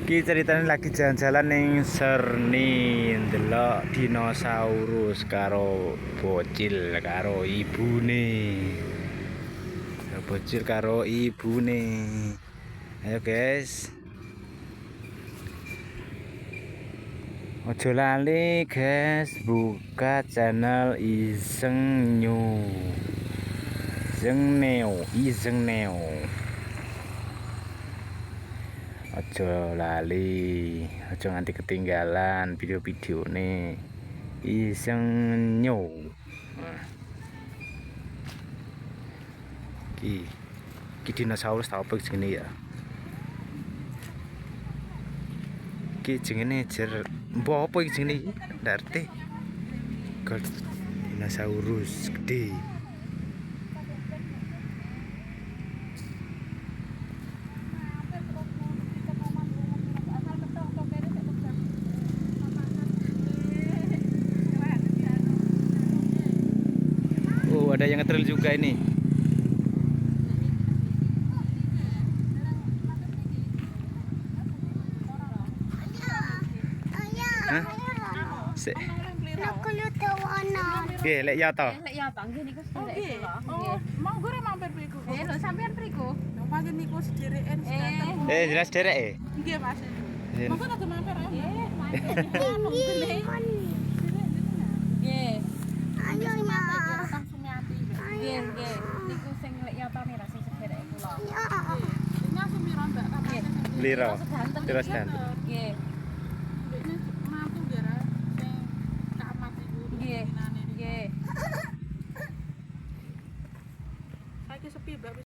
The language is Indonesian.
Ki ceritanya lagi jalan-jalan ning Serni ndelok dinosaurus karo bocil karo ibune. Bocil karo ibune. Ayo guys. Ojo lali guys, buka channel Iseng New. Iseng Neo. Ojo lali, ojo nganti ketinggalan video-video nih Iseng New. Ki dinosaurus tau apa jenenge ya? Ki jenenge jer mbok apa iki jenenge iki? Ndarti. Dinosaurus gede. Oh, ada yang ngetril juga ini. Hah? Sik. Nggih, lek ya to. Lek ya Bang, niku Nggih. Oh, mau gue mampir mriku. lho sampean mriku. Mampir niku sedereken. Jelas derek e. Nggih, Mas. Iya. Monggo tak mampir ya. Nggih, mampir. Nggih. Ayo ya. Nggih, nggih. Niku sing lek ya Pamira sing sederek kula. Ini sumiron Mbak kapasnya sing Lira. Sedanten. Lira sedanten. Nggih. ini mampu gara sing kamat iku. Nggih. Nggih. Saiki sepi Mbak.